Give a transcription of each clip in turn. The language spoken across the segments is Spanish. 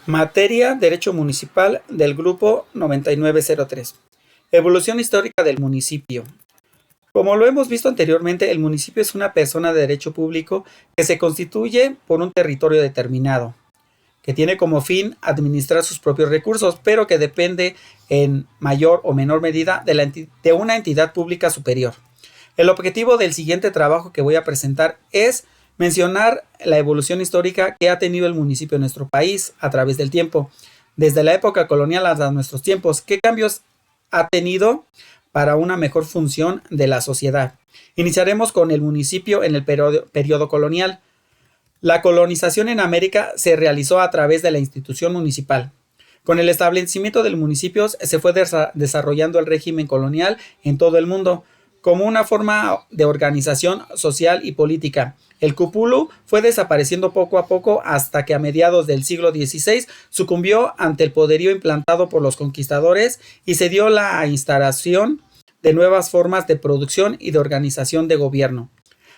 Materia Derecho Municipal del Grupo 9903. Evolución histórica del municipio. Como lo hemos visto anteriormente, el municipio es una persona de derecho público que se constituye por un territorio determinado, que tiene como fin administrar sus propios recursos, pero que depende en mayor o menor medida de una entidad pública superior. El objetivo del siguiente trabajo que voy a presentar es mencionar la evolución histórica que ha tenido el municipio en nuestro país a través del tiempo, desde la época colonial hasta nuestros tiempos, qué cambios ha tenido para una mejor función de la sociedad. Iniciaremos con el municipio en el periodo colonial. La colonización en América se realizó a través de la institución municipal. Con el establecimiento del municipio se fue desarrollando el régimen colonial en todo el mundo, como una forma de organización social y política. El cúpulo fue desapareciendo poco a poco hasta que a mediados del siglo XVI sucumbió ante el poderío implantado por los conquistadores y se dio la instalación de nuevas formas de producción y de organización de gobierno.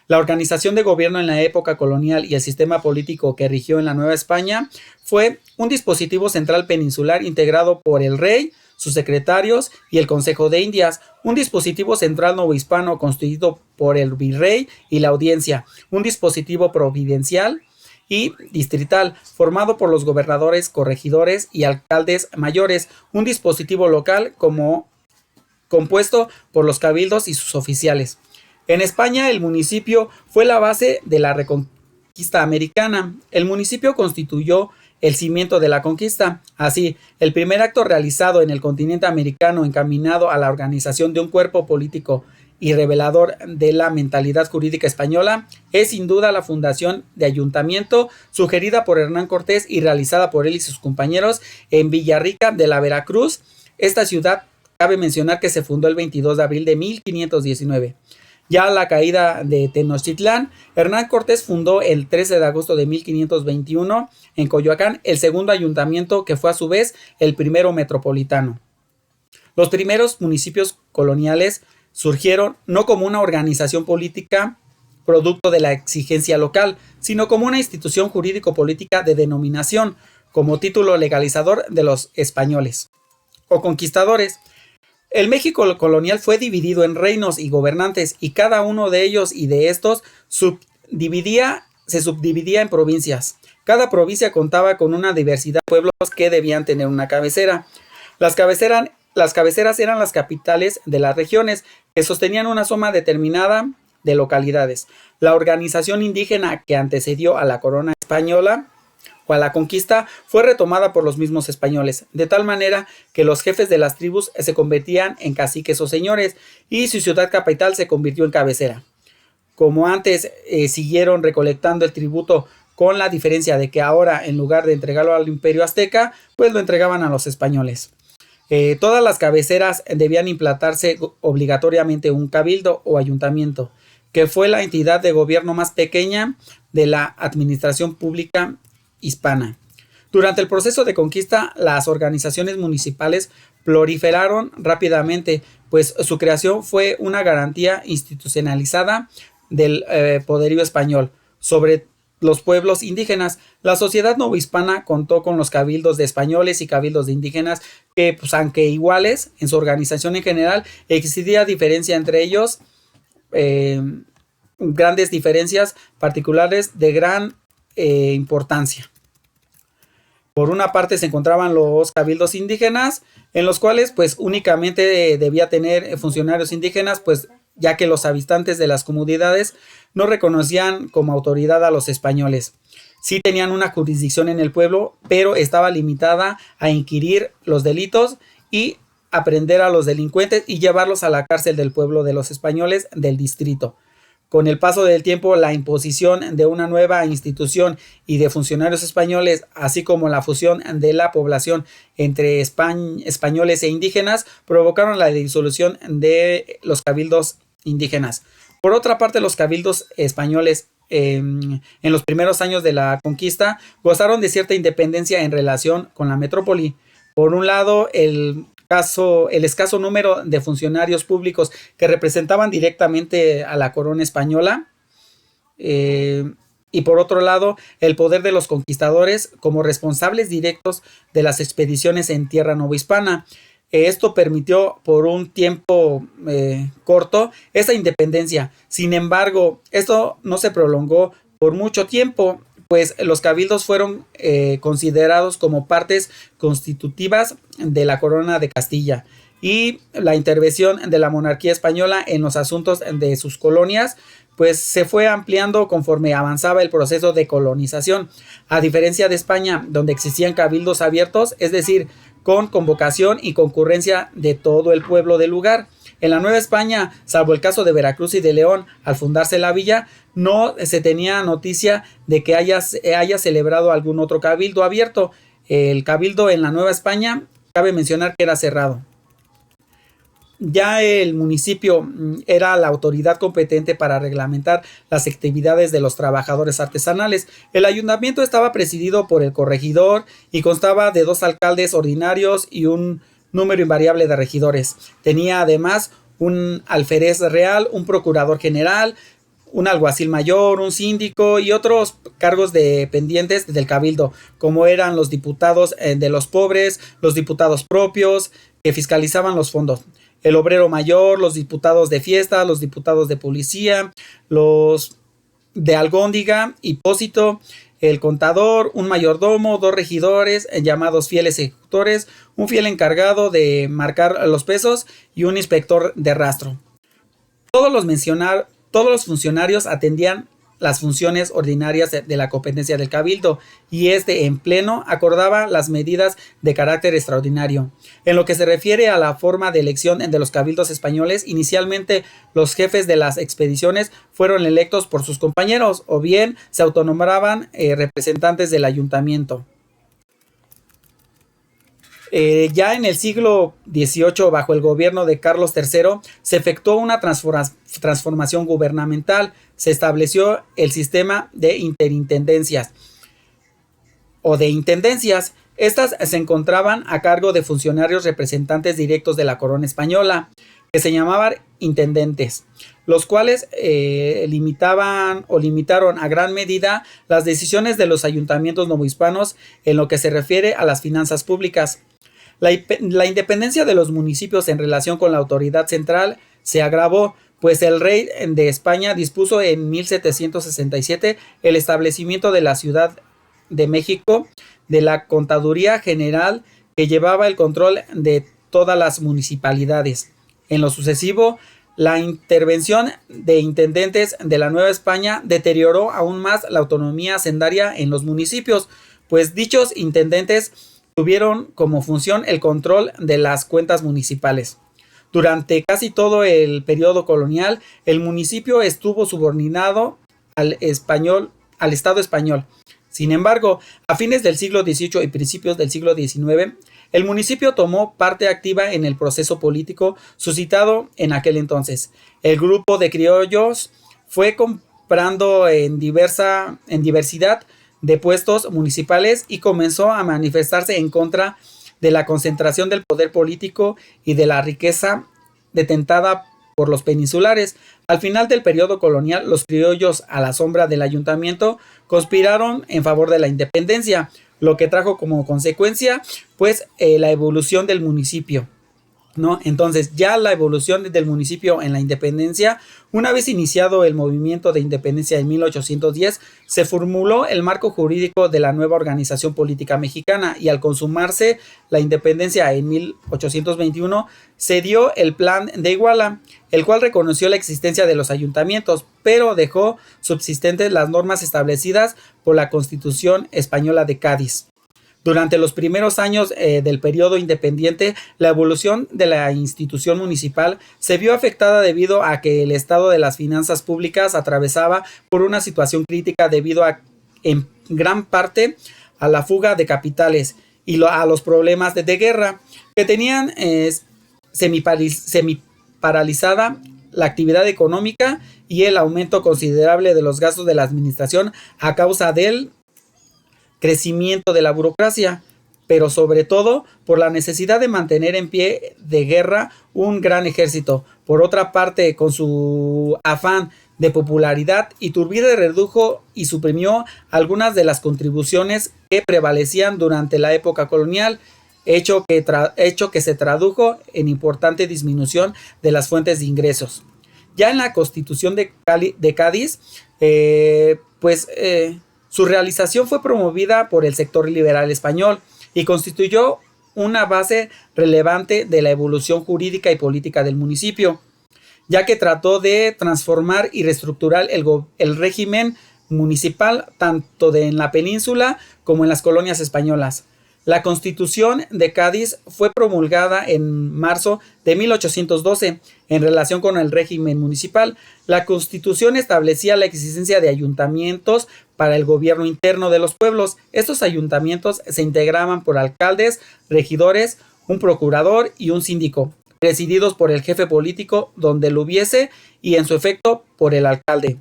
La organización de gobierno en la época colonial y el sistema político que rigió en la Nueva España fue un dispositivo central peninsular integrado por el rey, sus secretarios y el Consejo de Indias, un dispositivo central novohispano constituido por el virrey y la audiencia, un dispositivo providencial y distrital, formado por los gobernadores, corregidores y alcaldes mayores, un dispositivo local compuesto por los cabildos y sus oficiales. En España, el municipio fue la base de la reconquista americana. El municipio constituyó el cimiento de la conquista. Así, el primer acto realizado en el continente americano encaminado a la organización de un cuerpo político y revelador de la mentalidad jurídica española es sin duda la fundación de ayuntamiento sugerida por Hernán Cortés y realizada por él y sus compañeros en Villarrica de la Veracruz. Esta ciudad cabe mencionar que se fundó el 22 de abril de 1519. Ya a la caída de Tenochtitlán, Hernán Cortés fundó el 13 de agosto de 1521 en Coyoacán el segundo ayuntamiento que fue a su vez el primero metropolitano. Los primeros municipios coloniales surgieron no como una organización política producto de la exigencia local, sino como una institución jurídico-política de denominación, como título legalizador de los españoles o conquistadores. El México colonial fue dividido en reinos y gobernantes y cada uno de ellos y de estos se subdividía en provincias. Cada provincia contaba con una diversidad de pueblos que debían tener una cabecera. Las cabeceras eran las capitales de las regiones que sostenían una suma determinada de localidades. La organización indígena que antecedió a la corona española o a la conquista fue retomada por los mismos españoles, de tal manera que los jefes de las tribus se convertían en caciques o señores y su ciudad capital se convirtió en cabecera. Como antes siguieron recolectando el tributo con la diferencia de que ahora en lugar de entregarlo al imperio azteca, pues lo entregaban a los españoles. Todas las cabeceras debían implantarse obligatoriamente un cabildo o ayuntamiento, que fue la entidad de gobierno más pequeña de la administración pública hispana. Durante el proceso de conquista, las organizaciones municipales proliferaron rápidamente, pues su creación fue una garantía institucionalizada del poderío español sobre los pueblos indígenas. La sociedad novohispana contó con los cabildos de españoles y cabildos de indígenas que, pues, aunque iguales en su organización en general, existía diferencia entre ellos, grandes diferencias particulares de gran importancia. Por una parte se encontraban los cabildos indígenas, en los cuales pues únicamente debía tener funcionarios indígenas, pues ya que los habitantes de las comunidades no reconocían como autoridad a los españoles. Sí tenían una jurisdicción en el pueblo, pero estaba limitada a inquirir los delitos y aprender a los delincuentes y llevarlos a la cárcel del pueblo de los españoles del distrito. Con el paso del tiempo, la imposición de una nueva institución y de funcionarios españoles, así como la fusión de la población entre españoles e indígenas, provocaron la disolución de los cabildos indígenas. Por otra parte, los cabildos españoles en los primeros años de la conquista gozaron de cierta independencia en relación con la metrópoli. Por un lado, el escaso número de funcionarios públicos que representaban directamente a la corona española y por otro lado el poder de los conquistadores como responsables directos de las expediciones en tierra novohispana. Esto permitió por un tiempo corto esa independencia. Sin embargo, esto no se prolongó por mucho tiempo, pues los cabildos fueron considerados como partes constitutivas de la corona de Castilla, y la intervención de la monarquía española en los asuntos de sus colonias pues se fue ampliando conforme avanzaba el proceso de colonización, a diferencia de España, donde existían cabildos abiertos, es decir, con convocación y concurrencia de todo el pueblo del lugar. En la Nueva España, salvo el caso de Veracruz y de León, al fundarse la villa, no se tenía noticia de que haya celebrado algún otro cabildo abierto. El cabildo en la Nueva España, cabe mencionar que era cerrado. Ya el municipio era la autoridad competente para reglamentar las actividades de los trabajadores artesanales. El ayuntamiento estaba presidido por el corregidor y constaba de 2 alcaldes ordinarios y un número invariable de regidores. Tenía además un alférez real, un procurador general, un alguacil mayor, un síndico y otros cargos dependientes del cabildo, como eran los diputados de los pobres, los diputados propios que fiscalizaban los fondos, el obrero mayor, los diputados de fiesta, los diputados de policía, los de algóndiga y pósito, el contador, un mayordomo, 2 regidores llamados fieles ejecutores, un fiel encargado de marcar los pesos y un inspector de rastro. Todos los funcionarios atendían las funciones ordinarias de la competencia del cabildo, y en pleno acordaba las medidas de carácter extraordinario. En lo que se refiere a la forma de elección de los cabildos españoles, inicialmente los jefes de las expediciones fueron electos por sus compañeros, o bien se autonombraban representantes del ayuntamiento. Ya en el siglo XVIII, bajo el gobierno de Carlos III, se efectuó una transformación gubernamental. Se estableció el sistema de interintendencias o de intendencias. Estas se encontraban a cargo de funcionarios representantes directos de la corona española, que se llamaban intendentes, los cuales limitaron a gran medida las decisiones de los ayuntamientos novohispanos en lo que se refiere a las finanzas públicas. La independencia de los municipios en relación con la autoridad central se agravó, pues el rey de España dispuso en 1767 el establecimiento de la Ciudad de México, de la Contaduría General, que llevaba el control de todas las municipalidades. En lo sucesivo, la intervención de intendentes de la Nueva España deterioró aún más la autonomía hacendaria en los municipios, pues dichos intendentes tuvieron como función el control de las cuentas municipales. Durante casi todo el periodo colonial, el municipio estuvo subordinado al Estado español. Sin embargo, a fines del siglo XVIII y principios del siglo XIX, el municipio tomó parte activa en el proceso político suscitado en aquel entonces. El grupo de criollos fue comprando en diversidad de puestos municipales y comenzó a manifestarse en contra de la concentración del poder político y de la riqueza detentada por los peninsulares. Al final del periodo colonial, los criollos, a la sombra del ayuntamiento, conspiraron en favor de la independencia, lo que trajo como consecuencia pues la evolución del municipio, ¿no? Entonces, ya la evolución del municipio en la independencia, una vez iniciado el movimiento de independencia en 1810, se formuló el marco jurídico de la nueva organización política mexicana, y al consumarse la independencia en 1821, se dio el Plan de Iguala, el cual reconoció la existencia de los ayuntamientos, pero dejó subsistentes las normas establecidas por la Constitución Española de Cádiz. Durante los primeros años del periodo independiente, la evolución de la institución municipal se vio afectada debido a que el estado de las finanzas públicas atravesaba por una situación crítica debido en gran parte a la fuga de capitales y a los problemas de guerra que tenían semiparalizada la actividad económica y el aumento considerable de los gastos de la administración a causa del crecimiento de la burocracia, pero sobre todo por la necesidad de mantener en pie de guerra un gran ejército. Por otra parte, con su afán de popularidad. Iturbide redujo y suprimió algunas de las contribuciones que prevalecían durante la época colonial, hecho que se tradujo en importante disminución de las fuentes de ingresos. Ya en la Constitución de Cádiz, su realización fue promovida por el sector liberal español y constituyó una base relevante de la evolución jurídica y política del municipio, ya que trató de transformar y reestructurar el régimen municipal tanto en la península como en las colonias españolas. La Constitución de Cádiz fue promulgada en marzo de 1812 en relación con el régimen municipal. La Constitución establecía la existencia de ayuntamientos para el gobierno interno de los pueblos. Estos ayuntamientos se integraban por alcaldes, regidores, un procurador y un síndico, presididos por el jefe político donde lo hubiese y en su efecto por el alcalde.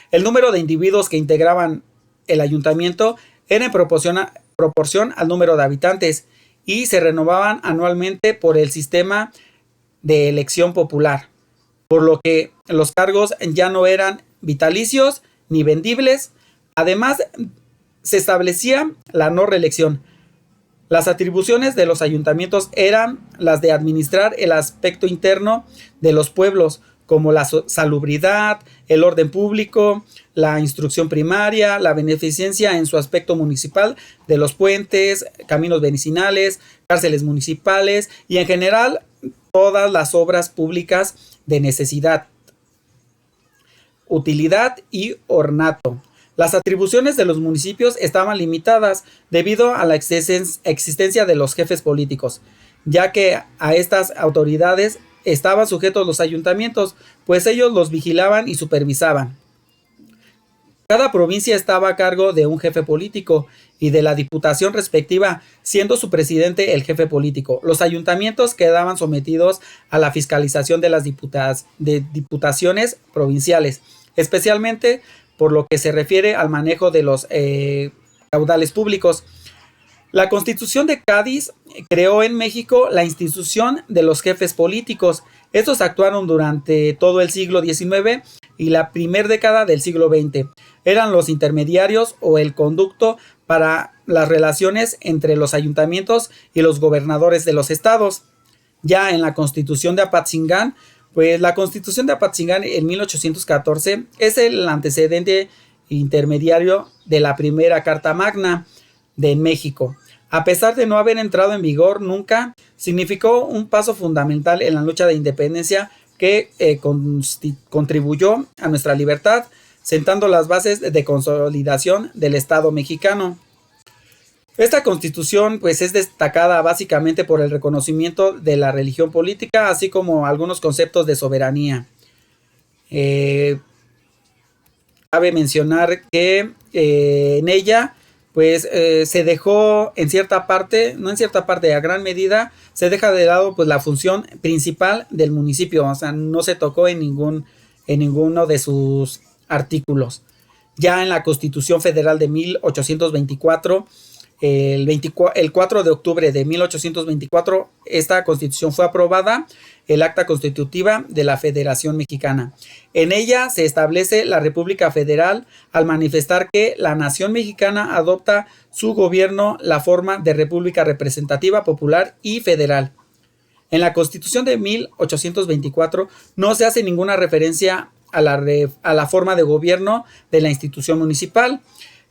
El número de individuos que integraban el ayuntamiento era en proporción al número de habitantes y se renovaban anualmente por el sistema de elección popular, por lo que los cargos ya no eran vitalicios ni vendibles. Además, se establecía la no reelección. Las atribuciones de los ayuntamientos eran las de administrar el aspecto interno de los pueblos, como la salubridad, el orden público, la instrucción primaria, la beneficencia en su aspecto municipal de los puentes, caminos vecinales, cárceles municipales y en general todas las obras públicas de necesidad, utilidad y ornato. Las atribuciones de los municipios estaban limitadas debido a la existencia de los jefes políticos, ya que a estas autoridades estaban sujetos los ayuntamientos, pues ellos los vigilaban y supervisaban. Cada provincia estaba a cargo de un jefe político y de la diputación respectiva, siendo su presidente el jefe político. Los ayuntamientos quedaban sometidos a la fiscalización de las diputaciones provinciales, especialmente por lo que se refiere al manejo de los caudales públicos. La Constitución de Cádiz creó en México la institución de los jefes políticos. Estos actuaron durante todo el siglo XIX y la primera década del siglo XX. Eran los intermediarios o el conducto para las relaciones entre los ayuntamientos y los gobernadores de los estados. Ya en la Constitución de Apatzingán, pues la Constitución de Apatzingán en 1814 es el antecedente intermediario de la primera Carta Magna de México. A pesar de no haber entrado en vigor nunca, significó un paso fundamental en la lucha de independencia que contribuyó a nuestra libertad, sentando las bases de consolidación del Estado mexicano. Esta constitución pues es destacada básicamente por el reconocimiento de la religión política, así como algunos conceptos de soberanía. Cabe mencionar que en ella pues se dejó en cierta parte, no en cierta parte, a gran medida, se deja de lado pues la función principal del municipio, o sea, no se tocó en ninguno de sus artículos. Ya en la Constitución Federal de 1824, el 4 de octubre de 1824, esta constitución fue aprobada, el acta constitutiva de la Federación Mexicana. En ella se establece la República Federal al manifestar que la nación mexicana adopta su gobierno la forma de república representativa, popular y federal. En la Constitución de 1824 no se hace ninguna referencia a la forma de gobierno de la institución municipal.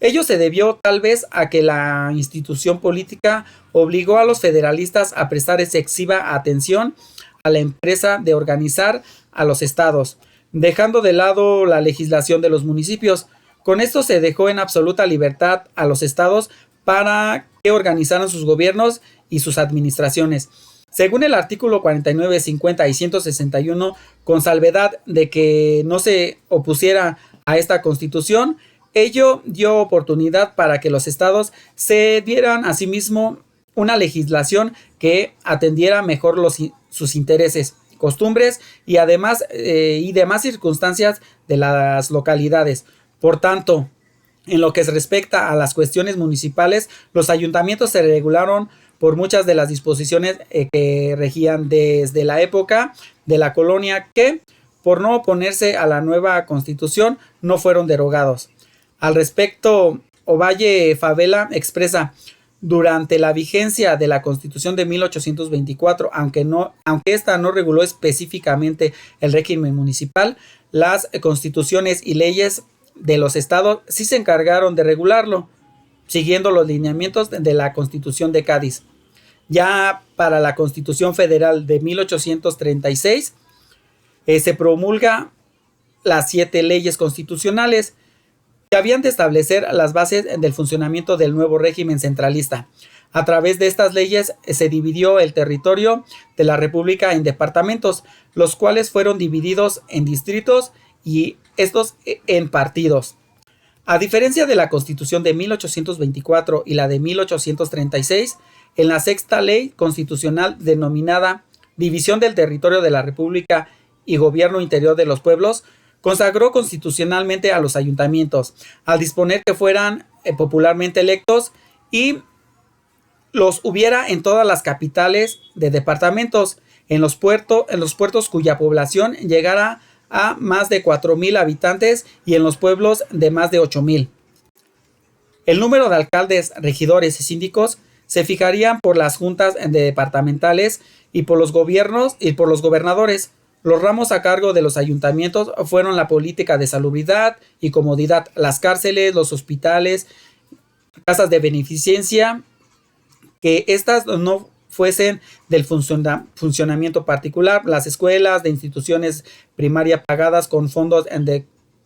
Ello se debió tal vez a que la institución política obligó a los federalistas a prestar excesiva atención a la empresa de organizar a los estados, dejando de lado la legislación de los municipios. Con esto se dejó en absoluta libertad a los estados para que organizaran sus gobiernos y sus administraciones. Según el artículo 49, 50 y 161, con salvedad de que no se opusiera a esta constitución, ello dio oportunidad para que los estados se dieran a sí mismos una legislación que atendiera mejor sus intereses, costumbres y además demás circunstancias de las localidades. Por tanto, en lo que se respecta a las cuestiones municipales, los ayuntamientos se regularon por muchas de las disposiciones que regían desde la época de la colonia que, por no oponerse a la nueva constitución, no fueron derogados. Al respecto, Ovalle Favela expresa: durante la vigencia de la Constitución de 1824, aunque esta no reguló específicamente el régimen municipal, las constituciones y leyes de los estados sí se encargaron de regularlo, siguiendo los lineamientos de la Constitución de Cádiz. Ya para la Constitución Federal de 1836 se promulga las 7 leyes constitucionales que habían de establecer las bases del funcionamiento del nuevo régimen centralista. A través de estas leyes se dividió el territorio de la República en departamentos, los cuales fueron divididos en distritos y estos en partidos. A diferencia de la Constitución de 1824 y la de 1836, en la sexta ley constitucional denominada División del Territorio de la República y Gobierno Interior de los Pueblos, consagró constitucionalmente a los ayuntamientos, al disponer que fueran popularmente electos y los hubiera en todas las capitales de departamentos, en los puertos cuya población llegara a más de 4,000 habitantes y en los pueblos de más de 8,000. El número de alcaldes, regidores y síndicos se fijarían por las juntas departamentales y por los gobernadores. Los ramos a cargo de los ayuntamientos fueron la política de salubridad y comodidad, las cárceles, los hospitales, casas de beneficencia, que estas no fuesen del funcionamiento particular, las escuelas de instituciones primarias pagadas con fondos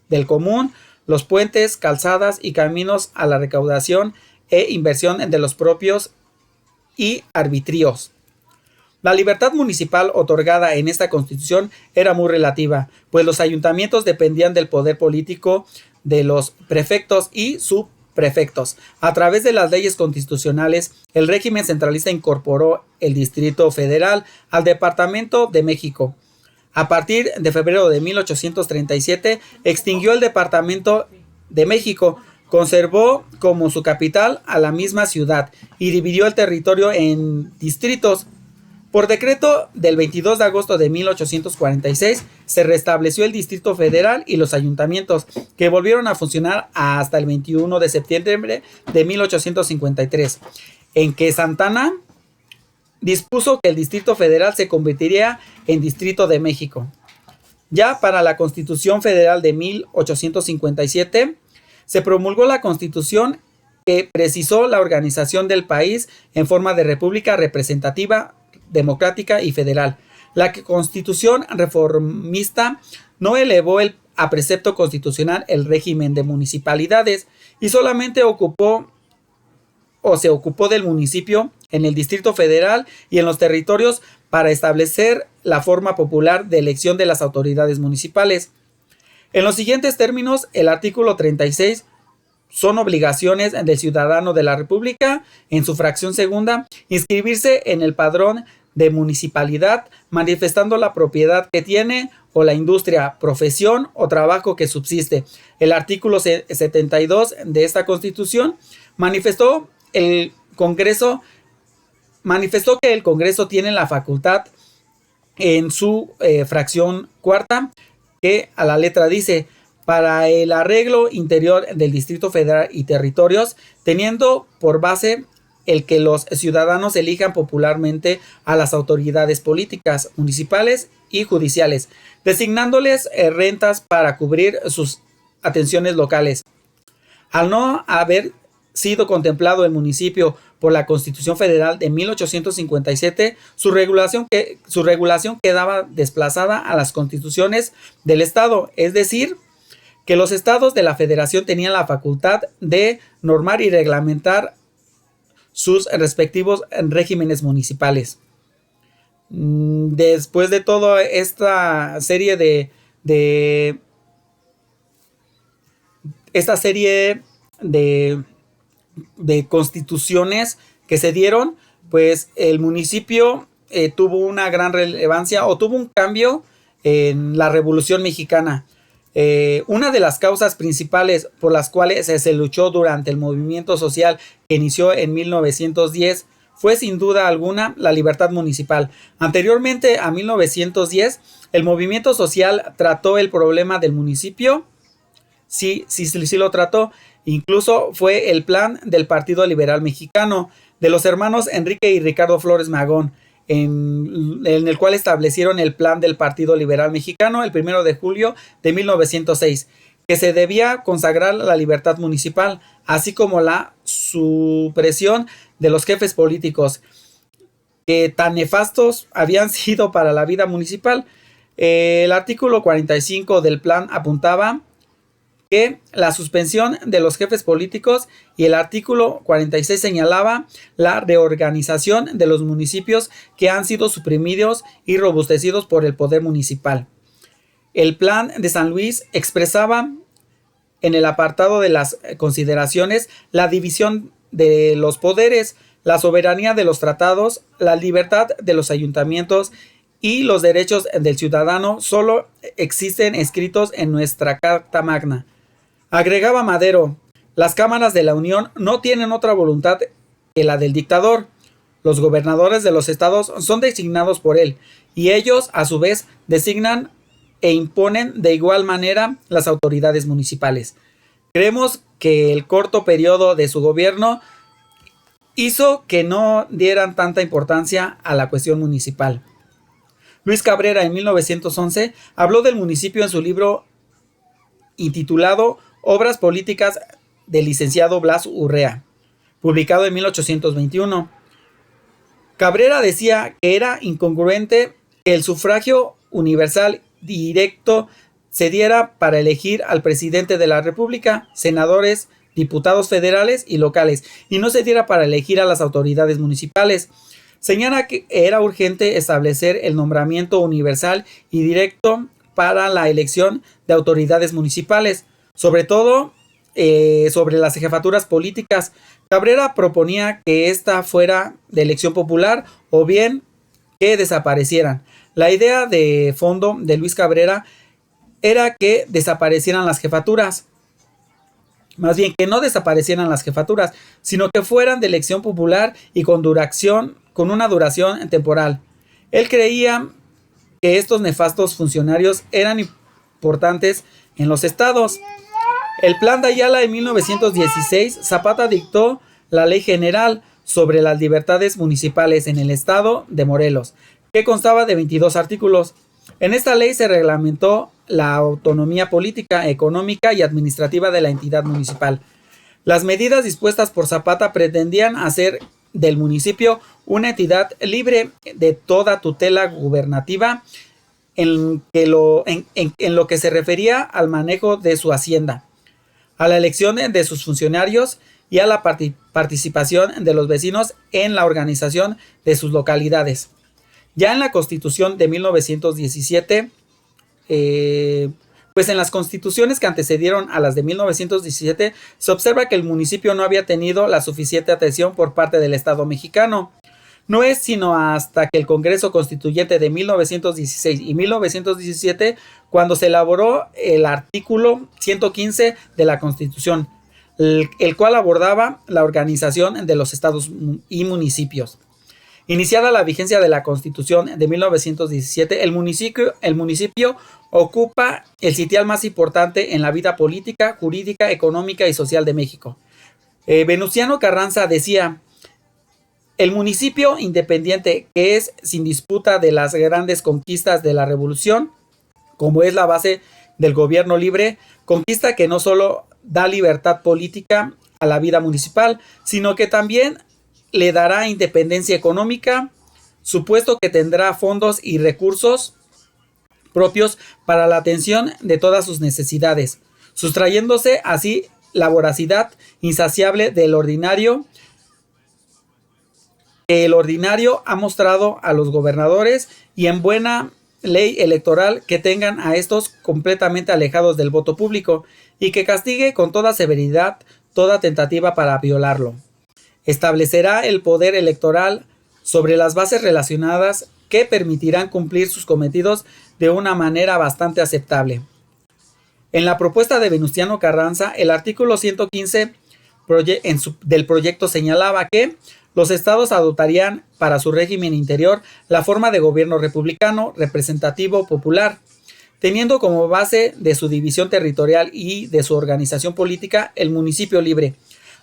del común, los puentes, calzadas y caminos a la recaudación e inversión de los propios y arbitrios. La libertad municipal otorgada en esta constitución era muy relativa, pues los ayuntamientos dependían del poder político de los prefectos y subprefectos. A través de las leyes constitucionales, el régimen centralista incorporó el Distrito Federal al Departamento de México. A partir de febrero de 1837, extinguió el Departamento de México, conservó como su capital a la misma ciudad y dividió el territorio en distritos. Por decreto del 22 de agosto de 1846 se restableció el Distrito Federal y los ayuntamientos, que volvieron a funcionar hasta el 21 de septiembre de 1853, en que Santana dispuso que el Distrito Federal se convertiría en Distrito de México. Ya para la Constitución Federal de 1857 se promulgó la Constitución que precisó la organización del país en forma de república representativa, democrática y federal. La Constitución reformista no elevó a precepto constitucional el régimen de municipalidades y solamente se ocupó del municipio en el Distrito Federal y en los territorios para establecer la forma popular de elección de las autoridades municipales. En los siguientes términos, el artículo 36 son obligaciones del ciudadano de la República, en su fracción segunda, inscribirse en el padrón de municipalidad, manifestando la propiedad que tiene o la industria, profesión o trabajo que subsiste. El artículo 72 de esta Constitución manifestó que el Congreso tiene la facultad en su fracción cuarta, que a la letra dice: para el arreglo interior del Distrito Federal y territorios, teniendo por base el que los ciudadanos elijan popularmente a las autoridades políticas, municipales y judiciales, designándoles rentas para cubrir sus atenciones locales. Al no haber sido contemplado el municipio por la Constitución Federal de 1857, su regulación quedaba desplazada a las constituciones del Estado, es decir, que los estados de la Federación tenían la facultad de normar y reglamentar sus respectivos regímenes municipales. Después de toda esta serie de constituciones que se dieron, pues el municipio tuvo una gran relevancia o tuvo un cambio en la Revolución Mexicana. Una de las causas principales por las cuales se luchó durante el movimiento social que inició en 1910 fue sin duda alguna la libertad municipal. Anteriormente a 1910, el movimiento social trató el problema del municipio. Sí lo trató. Incluso fue el plan del Partido Liberal Mexicano, de los hermanos Enrique y Ricardo Flores Magón, en el cual establecieron el plan del Partido Liberal Mexicano el 1 de julio de 1906, que se debía consagrar la libertad municipal, así como la supresión de los jefes políticos que tan nefastos habían sido para la vida municipal. El artículo 45 del plan apuntaba que la suspensión de los jefes políticos, y el artículo 46 señalaba la reorganización de los municipios que han sido suprimidos y robustecidos por el poder municipal. El plan de San Luis expresaba en el apartado de las consideraciones la división de los poderes, la soberanía de los tratados, la libertad de los ayuntamientos y los derechos del ciudadano solo existen escritos en nuestra Carta Magna. Agregaba Madero: las cámaras de la Unión no tienen otra voluntad que la del dictador. Los gobernadores de los estados son designados por él, y ellos, a su vez, designan e imponen de igual manera las autoridades municipales. Creemos que el corto periodo de su gobierno hizo que no dieran tanta importancia a la cuestión municipal. Luis Cabrera, en 1911, habló del municipio en su libro intitulado Obras Políticas del licenciado Blas Urrea, publicado en 1821. Cabrera decía que era incongruente que el sufragio universal directo se diera para elegir al presidente de la República, senadores, diputados federales y locales, y no se diera para elegir a las autoridades municipales. Señala que era urgente establecer el nombramiento universal y directo para la elección de autoridades municipales, sobre todo sobre las jefaturas políticas. Cabrera proponía que esta fuera de elección popular o bien que desaparecieran. La idea de fondo de Luis Cabrera era que desaparecieran las jefaturas. Más bien que no desaparecieran las jefaturas, sino que fueran de elección popular y con una duración temporal. Él creía que estos nefastos funcionarios eran importantes en los estados. El plan de Ayala en 1916, Zapata dictó la Ley General sobre las libertades municipales en el estado de Morelos, que constaba de 22 artículos. En esta ley se reglamentó la autonomía política, económica y administrativa de la entidad municipal. Las medidas dispuestas por Zapata pretendían hacer del municipio una entidad libre de toda tutela gubernativa en lo que se refería al manejo de su hacienda, a la elección de sus funcionarios y a la participación de los vecinos en la organización de sus localidades. Ya en la Constitución de 1917, pues en las constituciones que antecedieron a las de 1917, se observa que el municipio no había tenido la suficiente atención por parte del Estado mexicano. No es sino hasta que el Congreso Constituyente de 1916 y 1917 cuando se elaboró el artículo 115 de la Constitución, el cual abordaba la organización de los estados y municipios. Iniciada la vigencia de la Constitución de 1917, el municipio ocupa el sitial más importante en la vida política, jurídica, económica y social de México. Venustiano Carranza decía: el municipio independiente, que es sin disputa de las grandes conquistas de la Revolución, como es la base del gobierno libre, conquista que no solo da libertad política a la vida municipal, sino que también le dará independencia económica, supuesto que tendrá fondos y recursos propios para la atención de todas sus necesidades, sustrayéndose así la voracidad insaciable del ordinario, que el ordinario ha mostrado a los gobernadores, y en buena ley electoral que tengan a estos completamente alejados del voto público y que castigue con toda severidad toda tentativa para violarlo. Establecerá el poder electoral sobre las bases relacionadas que permitirán cumplir sus cometidos de una manera bastante aceptable. En la propuesta de Venustiano Carranza, el artículo 115 del proyecto señalaba que Los estados adoptarían para su régimen interior la forma de gobierno republicano, representativo, popular, teniendo como base de su división territorial y de su organización política el municipio libre,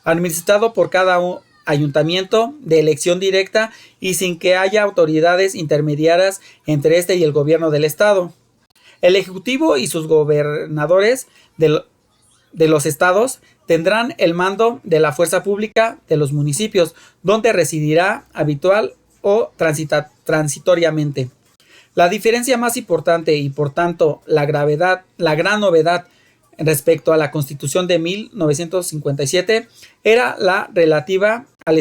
administrado por cada ayuntamiento de elección directa y sin que haya autoridades intermediarias entre este y el gobierno del estado. El ejecutivo y sus gobernadores de los estados tendrán el mando de la fuerza pública de los municipios, donde residirá habitual o transitoriamente. La diferencia más importante y por tanto la gran novedad respecto a la Constitución de 1957 era la relativa al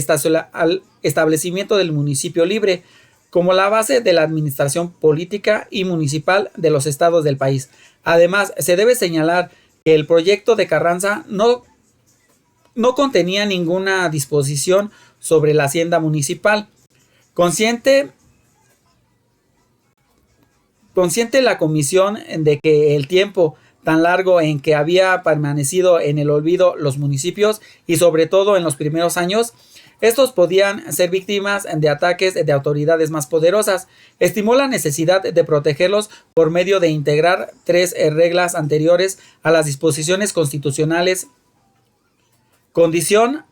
establecimiento del municipio libre como la base de la administración política y municipal de los estados del país. Además, se debe señalar que el proyecto de Carranza no contenía ninguna disposición sobre la hacienda municipal. Consciente la comisión de que el tiempo tan largo en que había permanecido en el olvido los municipios y sobre todo en los primeros años, estos podían ser víctimas de ataques de autoridades más poderosas, estimó la necesidad de protegerlos por medio de integrar 3 reglas anteriores a las disposiciones constitucionales, condición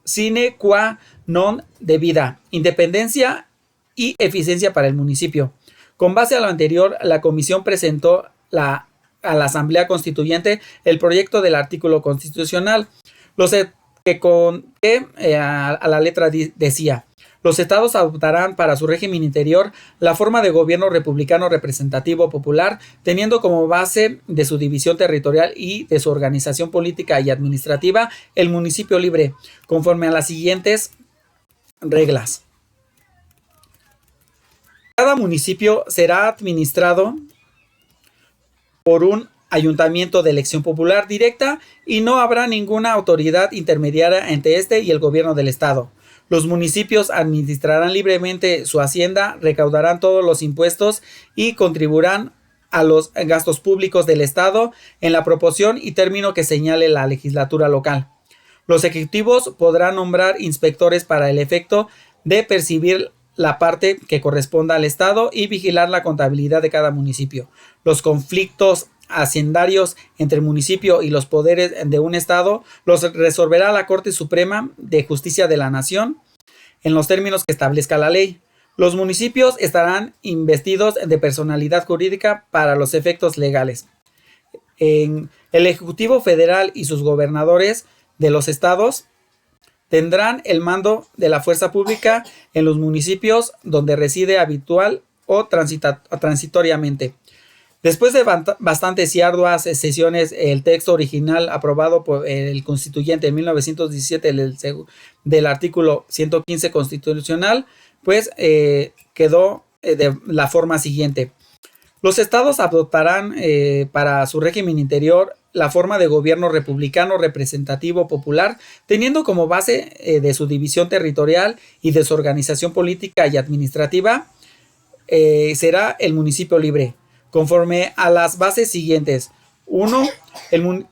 sine qua non de vida, independencia y eficiencia para el municipio. Con base a lo anterior, la comisión presentó a la Asamblea Constituyente el proyecto del artículo constitucional, a la letra decía: los estados adoptarán para su régimen interior la forma de gobierno republicano representativo popular, teniendo como base de su división territorial y de su organización política y administrativa el municipio libre, conforme a las siguientes reglas. Cada municipio será administrado por un ayuntamiento de elección popular directa y no habrá ninguna autoridad intermediaria entre este y el gobierno del estado. Los municipios administrarán libremente su hacienda, recaudarán todos los impuestos y contribuirán a los gastos públicos del estado en la proporción y término que señale la legislatura local. Los ejecutivos podrán nombrar inspectores para el efecto de percibir la parte que corresponda al estado y vigilar la contabilidad de cada municipio. Los conflictos hacendarios entre el municipio y los poderes de un estado los resolverá la Corte Suprema de Justicia de la Nación en los términos que establezca la ley. Los municipios estarán investidos de personalidad jurídica para los efectos legales. El Ejecutivo Federal y sus gobernadores de los estados tendrán el mando de la fuerza pública en los municipios donde reside habitual o transitoriamente. Después de bastantes y arduas sesiones, el texto original aprobado por el constituyente en 1917 del artículo 115 constitucional, pues quedó de la forma siguiente. Los estados adoptarán para su régimen interior la forma de gobierno republicano representativo popular, teniendo como base de su división territorial y de su organización política y administrativa será el municipio libre, conforme a las bases siguientes. 1.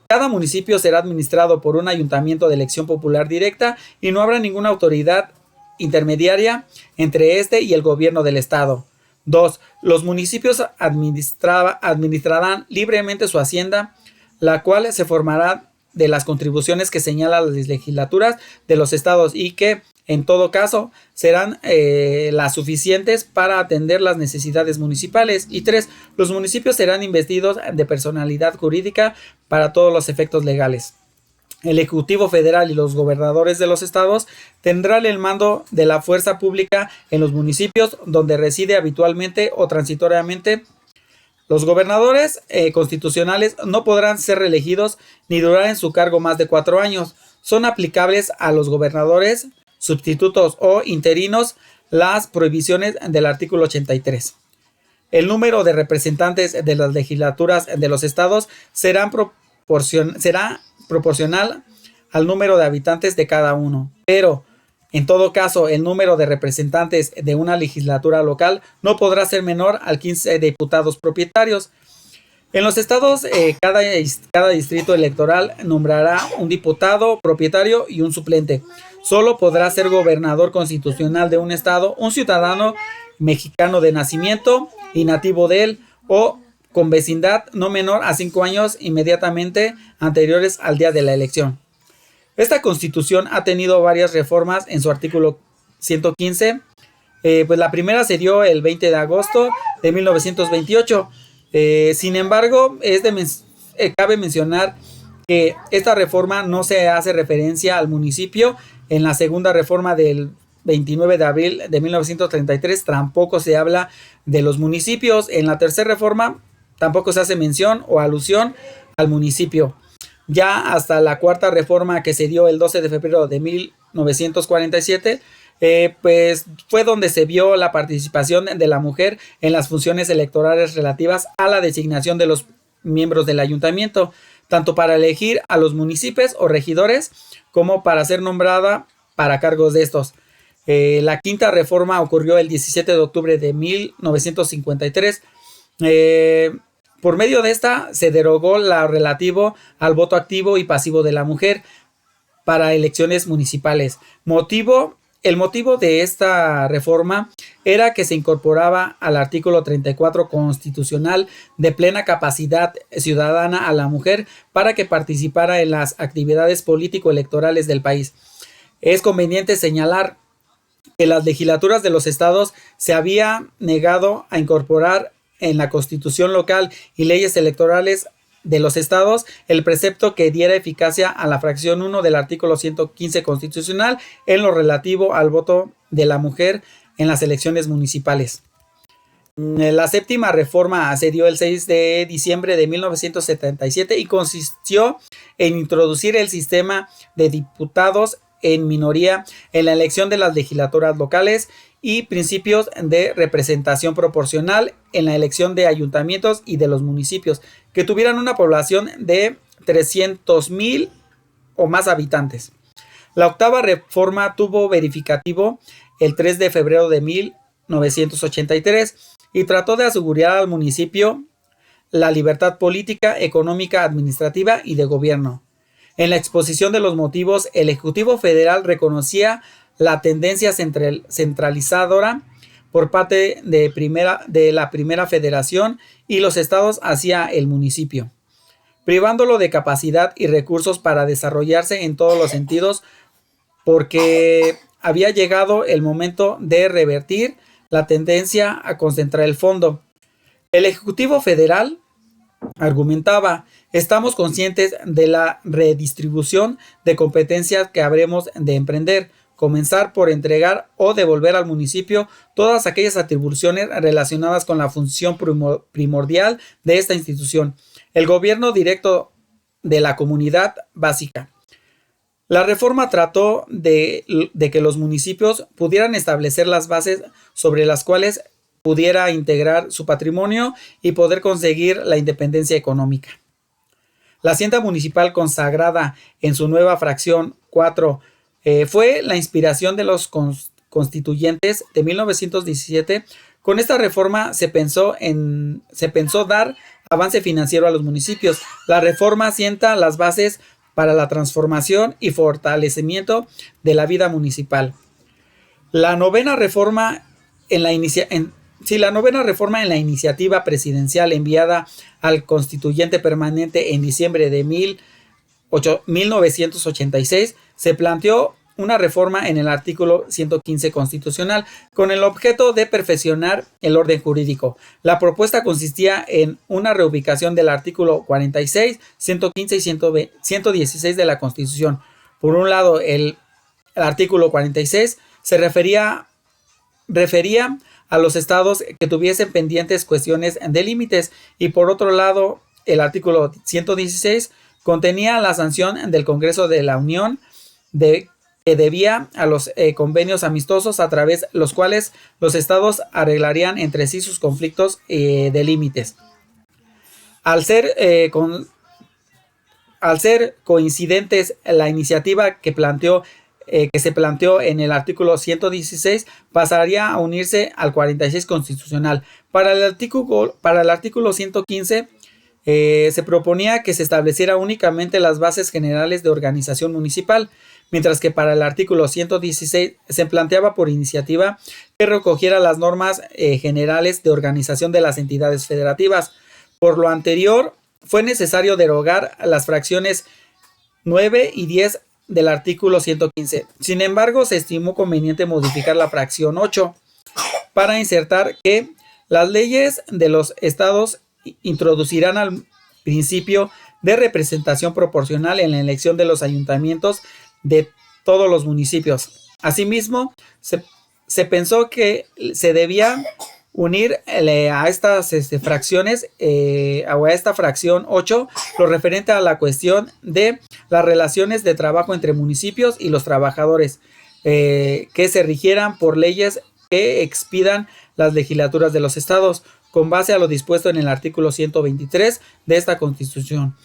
Cada municipio será administrado por un ayuntamiento de elección popular directa y no habrá ninguna autoridad intermediaria entre este y el gobierno del estado. 2. Los municipios administrarán libremente su hacienda, la cual se formará de las contribuciones que señalan las legislaturas de los estados y que, en todo caso, serán las suficientes para atender las necesidades municipales. Y 3. Los municipios serán investidos de personalidad jurídica para todos los efectos legales. El Ejecutivo Federal y los gobernadores de los estados tendrán el mando de la fuerza pública en los municipios donde reside habitualmente o transitoriamente. Los gobernadores constitucionales no podrán ser reelegidos ni durar en su cargo más de 4 años. Son aplicables a los gobernadores, sustitutos o interinos las prohibiciones del artículo 83. El número de representantes de las legislaturas de los estados será proporcional al número de habitantes de cada uno, pero en todo caso el número de representantes de una legislatura local no podrá ser menor al 15 diputados propietarios. En los estados, cada distrito electoral nombrará un diputado propietario y un suplente. solo podrá ser gobernador constitucional de un estado un ciudadano mexicano de nacimiento y nativo de él, o con vecindad no menor a 5 años inmediatamente anteriores al día de la elección. Esta constitución ha tenido varias reformas en su artículo 115. Pues la primera se dio el 20 de agosto de 1928. Sin embargo, cabe mencionar que esta reforma no se hace referencia al municipio. En la segunda reforma del 29 de abril de 1933 tampoco se habla de los municipios. En la tercera reforma tampoco se hace mención o alusión al municipio. Ya hasta la cuarta reforma, que se dio el 12 de febrero de 1947, pues fue donde se vio la participación de la mujer en las funciones electorales relativas a la designación de los miembros del ayuntamiento, tanto para elegir a los municipios o regidores como para ser nombrada para cargos de estos. La quinta reforma ocurrió el 17 de octubre de 1953. Por medio de esta se derogó lo relativo al voto activo y pasivo de la mujer para elecciones municipales. El motivo de esta reforma era que se incorporaba al artículo 34 constitucional de plena capacidad ciudadana a la mujer para que participara en las actividades político-electorales del país. Es conveniente señalar que las legislaturas de los estados se había negado a incorporar en la constitución local y leyes electorales de los estados el precepto que diera eficacia a la fracción 1 del artículo 115 constitucional en lo relativo al voto de la mujer en las elecciones municipales. La séptima reforma se dio el 6 de diciembre de 1977 y consistió en introducir el sistema de diputados en minoría en la elección de las legislaturas locales y principios de representación proporcional en la elección de ayuntamientos y de los municipios que tuvieran una población de 300,000 o más habitantes. La octava reforma tuvo verificativo el 3 de febrero de 1983 y trató de asegurar al municipio la libertad política, económica, administrativa y de gobierno. En la exposición de los motivos, el Ejecutivo Federal reconocía la tendencia centralizadora por parte de la primera federación y los estados hacia el municipio, privándolo de capacidad y recursos para desarrollarse en todos los sentidos, porque había llegado el momento de revertir la tendencia a concentrar el fondo. El Ejecutivo Federal argumentaba: estamos conscientes de la redistribución de competencias que habremos de emprender, comenzar por entregar o devolver al municipio todas aquellas atribuciones relacionadas con la función primordial de esta institución, el gobierno directo de la comunidad básica. La reforma trató de que los municipios pudieran establecer las bases sobre las cuales pudiera integrar su patrimonio y poder conseguir la independencia económica. La hacienda municipal, consagrada en su nueva fracción 4, fue la inspiración de los constituyentes de 1917. Con esta reforma se pensó dar avance financiero a los municipios. La reforma sienta las bases para la transformación y fortalecimiento de la vida municipal. La novena reforma en la iniciativa presidencial enviada al constituyente permanente en diciembre de 1986 se planteó una reforma en el artículo 115 constitucional con el objeto de perfeccionar el orden jurídico. La propuesta consistía en una reubicación del artículo 46, 115 y 116 de la Constitución. Por un lado, el artículo 46 se refería a los estados que tuviesen pendientes cuestiones de límites, y por otro lado, el artículo 116 contenía la sanción del Congreso de la Unión que debía a los convenios amistosos a través de los cuales los estados arreglarían entre sí sus conflictos de límites. Al ser coincidentes la iniciativa que se planteó en el artículo 116 pasaría a unirse al 46 constitucional. Para el artículo 115 se proponía que se estableciera únicamente las bases generales de organización municipal, mientras que para el artículo 116 se planteaba por iniciativa que recogiera las normas generales de organización de las entidades federativas. Por lo anterior, fue necesario derogar las fracciones 9 y 10 del artículo 115. Sin embargo, se estimó conveniente modificar la fracción 8 para insertar que las leyes de los estados introducirán al principio de representación proporcional en la elección de los ayuntamientos de todos los municipios. Asimismo, se pensó que se debía unir a estas fracciones o a esta fracción 8 lo referente a la cuestión de las relaciones de trabajo entre municipios y los trabajadores, que se rigieran por leyes que expidan las legislaturas de los estados con base a lo dispuesto en el artículo 123 de esta Constitución.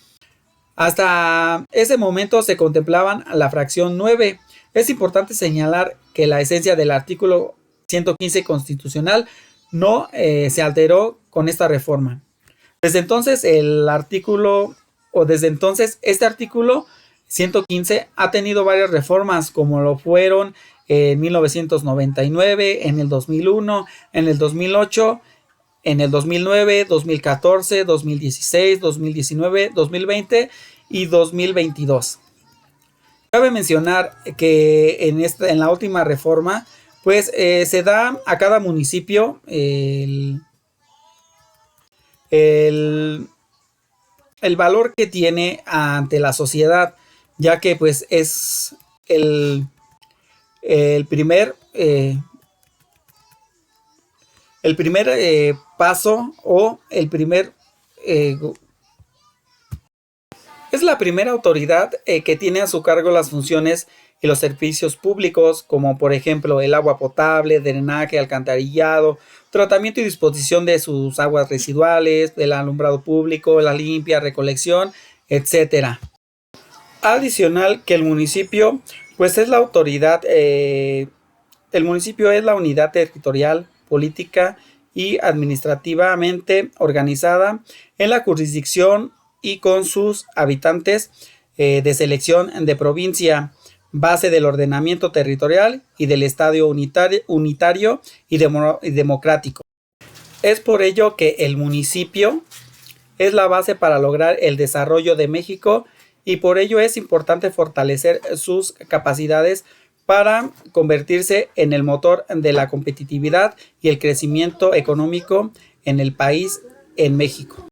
Hasta ese momento se contemplaban la fracción 9. Es importante señalar que la esencia del artículo 115 constitucional no se alteró con esta reforma. Desde entonces este artículo 115 ha tenido varias reformas, como lo fueron en 1999, en el 2001, en el 2008, en el 2009, 2014, 2016, 2019, 2020 y 2022. Cabe mencionar que en la última reforma, pues se da a cada municipio el valor que tiene ante la sociedad, ya que pues es el primer paso o es la primera autoridad que tiene a su cargo las funciones y los servicios públicos, como por ejemplo el agua potable, drenaje, alcantarillado, tratamiento y disposición de sus aguas residuales, el alumbrado público, la limpia, recolección, etcétera. Adicional que el municipio, pues es la autoridad, el municipio es la unidad territorial, política y administrativamente organizada en la jurisdicción y con sus habitantes de selección de provincia, base del ordenamiento territorial y del Estado unitario y democrático. Es por ello que el municipio es la base para lograr el desarrollo de México y por ello es importante fortalecer sus capacidades para convertirse en el motor de la competitividad y el crecimiento económico en el país, en México.